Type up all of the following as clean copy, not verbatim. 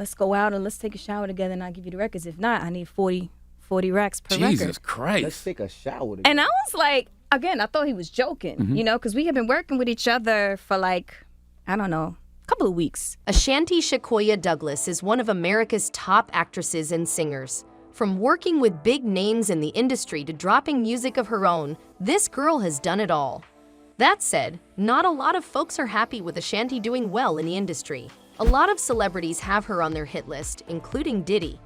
let's go out and let's take a shower together and I'll give you the records. If not, I need 40 racks per record. Jesus Christ. Let's take a shower together. And I was like, again, I thought he was joking, you know, because we had been working with each other for like, I don't know, a couple of weeks. Ashanti Shakoya Douglas is one of America's top actresses and singers. From working with big names in the industry to dropping music of her own, this girl has done it all. That said, not a lot of folks are happy with Ashanti doing well in the industry. A lot of celebrities have her on their hit list, including Diddy.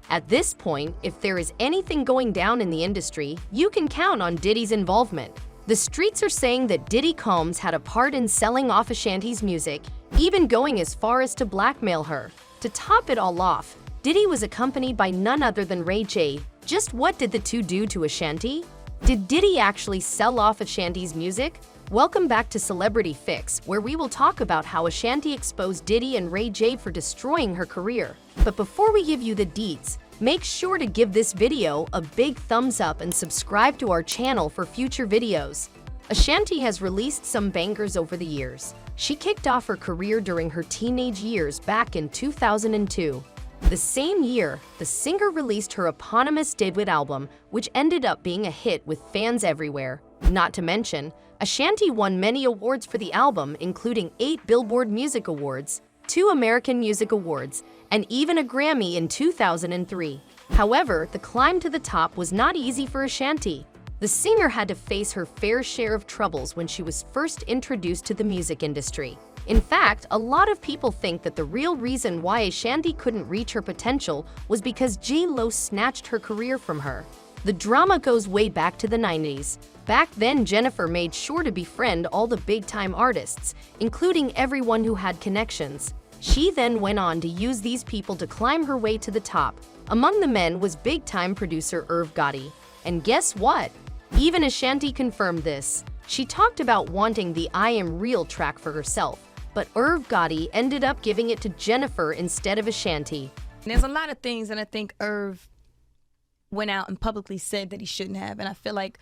At this point, if there is anything going down in the industry, you can count on Diddy's involvement. The streets are saying that Diddy Combs had a part in selling off Ashanti's music, even going as far as to blackmail her. To top it all off, Diddy was accompanied by none other than Ray J. Just what did the two do to Ashanti? Did Diddy actually sell off Ashanti's music? Welcome back to Celebrity Fix, where we will talk about how Ashanti exposed Diddy and Ray J for destroying her career. But before we give you the deets, make sure to give this video a big thumbs up and subscribe to our channel for future videos. Ashanti has released some bangers over the years. She kicked off her career during her teenage years back in 2002. The same year, the singer released her eponymous debut album, which ended up being a hit with fans everywhere. Not to mention, Ashanti won many awards for the album, including 8 Billboard Music Awards, 2 American Music Awards, and even a Grammy in 2003. However, the climb to the top was not easy for Ashanti. The singer had to face her fair share of troubles when she was first introduced to the music industry. In fact, a lot of people think that the real reason why Ashanti couldn't reach her potential was because J-Lo snatched her career from her. The drama goes way back to the 90s. Back then, Jennifer made sure to befriend all the big-time artists, including everyone who had connections. She then went on to use these people to climb her way to the top. Among the men was big-time producer Irv Gotti. And guess what? Even Ashanti confirmed this. She talked about wanting the I Am Real track for herself, but Irv Gotti ended up giving it to Jennifer instead of Ashanti. There's a lot of things that I think Irv went out and publicly said that he shouldn't have, and I feel like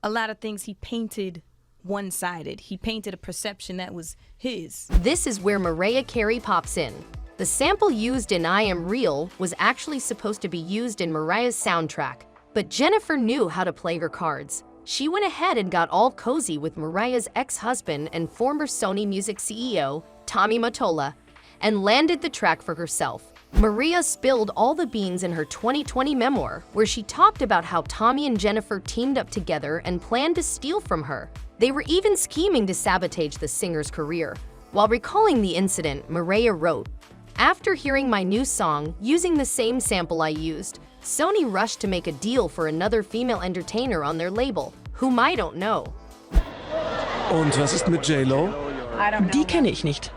a lot of things he painted one-sided. He painted a perception that was his. This is where Mariah Carey pops in. The sample used in I Am Real was actually supposed to be used in Mariah's soundtrack, but Jennifer knew how to play her cards. She went ahead and got all cozy with Mariah's ex-husband and former Sony Music CEO, Tommy Mottola, and landed the track for herself. Mariah spilled all the beans in her 2020 memoir, where she talked about how Tommy and Jennifer teamed up together and planned to steal from her. They were even scheming to sabotage the singer's career. While recalling the incident, Mariah wrote, "After hearing my new song, using the same sample I used, Sony rushed to make a deal for another female entertainer on their label, whom I don't know." Und was ist mit J-Lo? Die kenne ich nicht.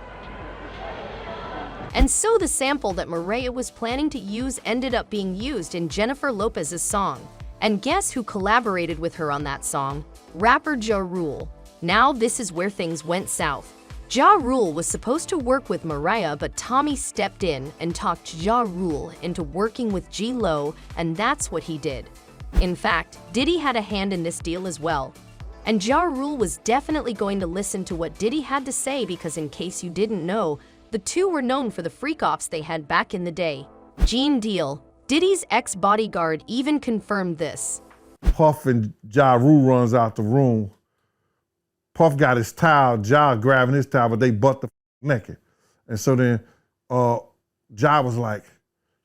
And so the sample that Mariah was planning to use ended up being used in Jennifer Lopez's song. And guess who collaborated with her on that song? Rapper Ja Rule. Now this is where things went south. Ja Rule was supposed to work with Mariah, but Tommy stepped in and talked Ja Rule into working with J-Lo, and that's what he did. In fact, Diddy had a hand in this deal as well. And Ja Rule was definitely going to listen to what Diddy had to say because, in case you didn't know, the two were known for the freak-offs they had back in the day. Gene Deal, Diddy's ex-bodyguard, even confirmed this. Puff and Ja Rule runs out the room. Puff got his towel, Ja grabbing his towel, but they butt the naked. And so then Ja was like,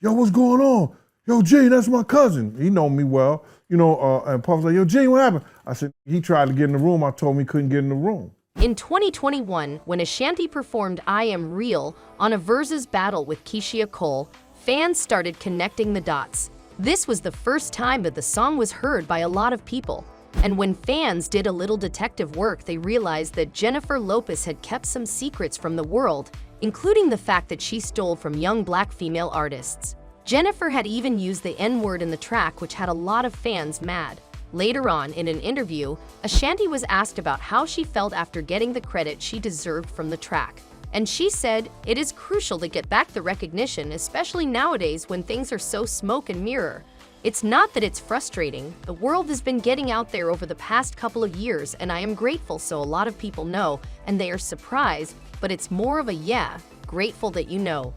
"Yo, what's going on? Yo, Gene, that's my cousin." He know me well, you know, and Puff was like, "Yo, Gene, what happened?" I said, "He tried to get in the room. I told him he couldn't get in the room." In 2021, when Ashanti performed I Am Real on a versus battle with Keisha Cole, fans started connecting the dots. This was the first time that the song was heard by a lot of people. And when fans did a little detective work, they realized that Jennifer Lopez had kept some secrets from the world, including the fact that she stole from young black female artists. Jennifer had even used the N-word in the track, which had a lot of fans mad. Later on, in an interview, Ashanti was asked about how she felt after getting the credit she deserved from the track. And she said, "It is crucial to get back the recognition, especially nowadays when things are so smoke and mirror. It's not that it's frustrating. The world has been getting out there over the past couple of years, and I am grateful so a lot of people know, and they are surprised, but it's more of a yeah, grateful that you know."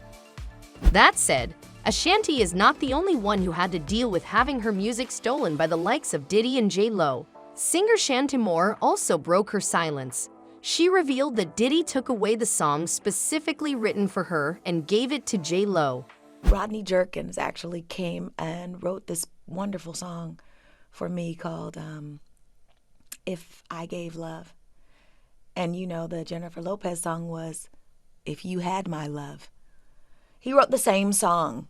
That said, Ashanti is not the only one who had to deal with having her music stolen by the likes of Diddy and J-Lo. Singer Shanti Moore also broke her silence. She revealed that Diddy took away the song specifically written for her and gave it to J-Lo. Rodney Jerkins actually came and wrote this wonderful song for me called If I Gave Love. And you know, the Jennifer Lopez song was If You Had My Love. He wrote the same song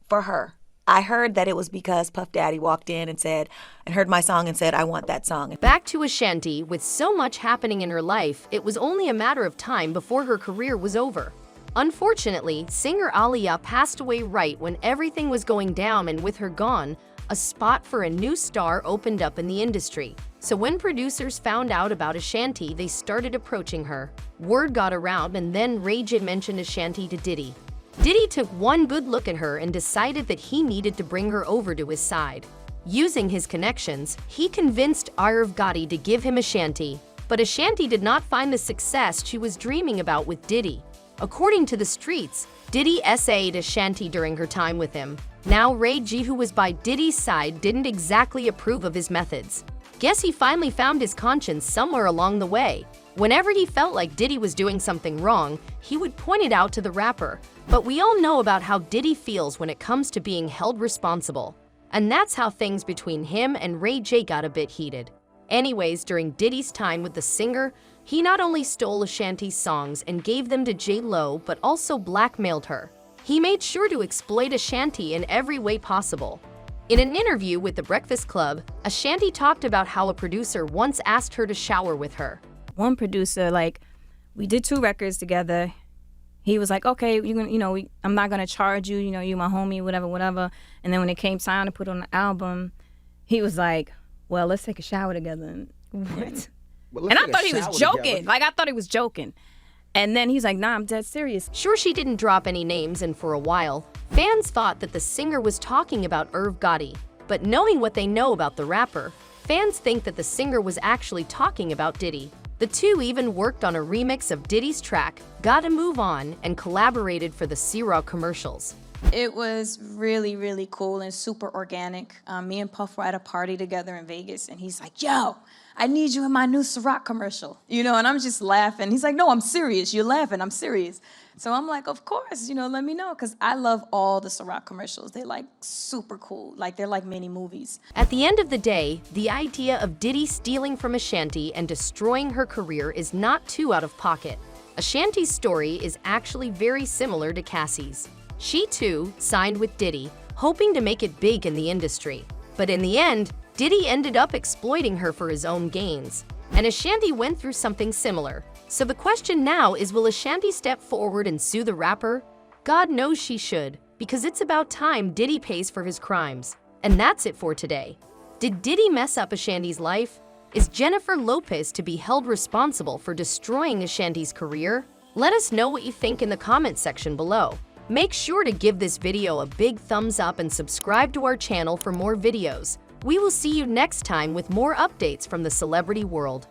for her. I heard that it was because Puff Daddy walked in and heard my song and said, I want that song. Back to Ashanti, with so much happening in her life, it was only a matter of time before her career was over. Unfortunately, singer Aaliyah passed away right when everything was going down, and with her gone, a spot for a new star opened up in the industry. So when producers found out about Ashanti, they started approaching her. Word got around, and then Ray J mentioned Ashanti to Diddy. Diddy took one good look at her and decided that he needed to bring her over to his side. Using his connections, he convinced Irv Gotti to give him Ashanti, but Ashanti did not find the success she was dreaming about with Diddy. According to the streets, Diddy SA'd Ashanti during her time with him. Now Ray J, who was by Diddy's side, didn't exactly approve of his methods. Guess he finally found his conscience somewhere along the way. Whenever he felt like Diddy was doing something wrong, he would point it out to the rapper. But we all know about how Diddy feels when it comes to being held responsible. And that's how things between him and Ray J got a bit heated. Anyways, during Diddy's time with the singer, he not only stole Ashanti's songs and gave them to J-Lo, but also blackmailed her. He made sure to exploit Ashanti in every way possible. In an interview with The Breakfast Club, Ashanti talked about how a producer once asked her to shower with her. One producer, we did 2 records together. He was like, okay, I'm not going to charge you, you my homie, whatever. And then when it came time to put on the album, he was like, well, let's take a shower together. And, what? Well, and I thought he was joking. I thought he was joking. And then he's like, nah, I'm dead serious. Sure, she didn't drop any names, and for a while, fans thought that the singer was talking about Irv Gotti. But knowing what they know about the rapper, fans think that the singer was actually talking about Diddy. The two even worked on a remix of Diddy's track, Gotta Move On, and collaborated for the Ciroc commercials. It was really, really cool and super organic. Me and Puff were at a party together in Vegas, and he's like, yo, I need you in my new Ciroc commercial. And I'm just laughing. He's like, no, I'm serious. You're laughing. I'm serious. So I'm like, of course, let me know, because I love all the Ciroc commercials. They're super cool. They're like mini movies. At the end of the day, the idea of Diddy stealing from Ashanti and destroying her career is not too out of pocket. Ashanti's story is actually very similar to Cassie's. She too signed with Diddy, hoping to make it big in the industry. But in the end, Diddy ended up exploiting her for his own gains. And Ashanti went through something similar. So the question now is, will Ashanti step forward and sue the rapper? God knows she should, because it's about time Diddy pays for his crimes. And that's it for today. Did Diddy mess up Ashanti's life? Is Jennifer Lopez to be held responsible for destroying Ashanti's career? Let us know what you think in the comment section below. Make sure to give this video a big thumbs up and subscribe to our channel for more videos. We will see you next time with more updates from the celebrity world.